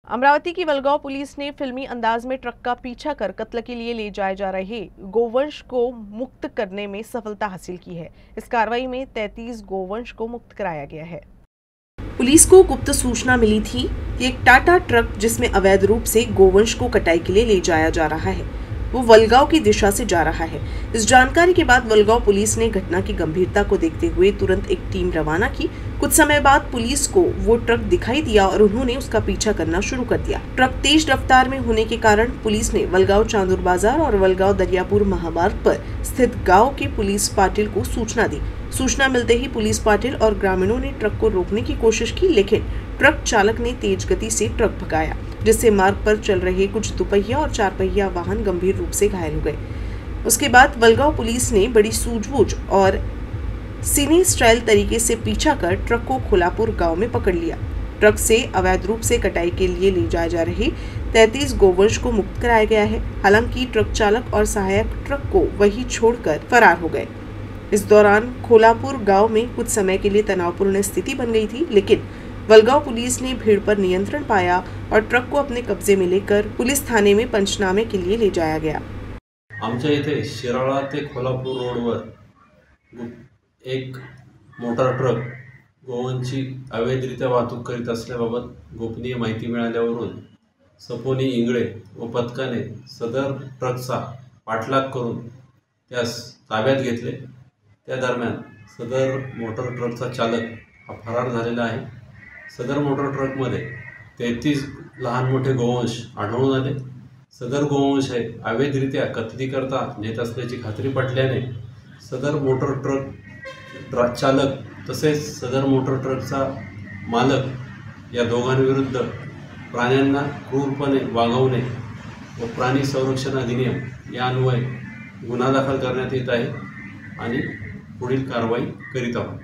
अमरावती की वलगांव पुलिस ने फिल्मी अंदाज में ट्रक का पीछा कर कत्ल के लिए ले जाए जा रहे गोवंश को मुक्त करने में सफलता हासिल की है। इस कार्रवाई में 33 गोवंश को मुक्त कराया गया है। पुलिस को गुप्त सूचना मिली थी कि एक टाटा ट्रक जिसमें अवैध रूप से गोवंश को कटाई के लिए ले जाया जा रहा है, वो वलगांव की दिशा से जा रहा है। इस जानकारी के बाद वलगांव पुलिस ने घटना की गंभीरता को देखते हुए तुरंत एक टीम रवाना की। कुछ समय बाद पुलिस को वो ट्रक दिखाई दिया और उन्होंने उसका पीछा करना शुरू कर दिया। ट्रक तेज रफ्तार में होने के कारण पुलिस ने वलगांव चांदूर बाजार और वलगांव दरियापुर महामार्ग पर स्थित गांव के पुलिस पाटिल को सूचना दी। सूचना मिलते ही पुलिस पाटिल और ग्रामीणों ने ट्रक को रोकने की कोशिश की, लेकिन ट्रक चालक ने तेज गति से ट्रक भगाया, जिससे मार्ग पर चल रहे कुछ दुपहिया और चार पहिया वाहन गंभीर रूप से घायल हो गए। उसके बाद वलगांव पुलिस ने बड़ी सूझबूझ और सिने स्टाइल तरीके से पीछा कर ट्रक को खोलापुर गांव में पकड़ लिया। ट्रक से अवैध रूप से कटाई के लिए ले जाए जा रहे 33 गोवंश को मुक्त कराया गया है। हालांकि ट्रक चालक और सहायक ट्रक को वहीं छोड़कर फरार हो गए। इस दौरान खोलापुर गांव में कुछ समय के लिए तनावपूर्ण स्थिति बन गई थी, लेकिन वलगांव पुलिस ने भीड़ पर नियंत्रण पाया और ट्रक को अपने कब्जे में लेकर पुलिस थाने में पंचनामे के लिए ले जाया गया। आमच्या इथे शिराळा ते खोलापूर रोडवर एक मोटार ट्रक गोवंशी अवैधरित्या वाहतूक करीत असल्याबाबत गोपनीय माहिती मिळाल्यावरून सपोनी इंगळे व पथकाने सदर ट्रकचा पाठलाग करून त्यास ताब्यात घेतले। त्या दरम्यान सदर मोटार ट्रकचा चालक हा फरार झालेला आहे। सदर मोटार ट्रकमध्ये 33 लहान मोठे गोवंश आढळून आले। सदर गोवंश हे अवैधरित्या कत्तलीकरता नेत असल्याची खात्री पटल्याने सदर मोटार ट्रक चालक तसेच सदर मोटार ट्रकचा मालक या दोघांविरुद्ध प्राण्यांना क्रूरपणे वागवणे व प्राणी संरक्षण अधिनियम या अन्वये गुन्हा दाखल करण्यात येत आहे आणि पुढील कारवाई करीत आहोत।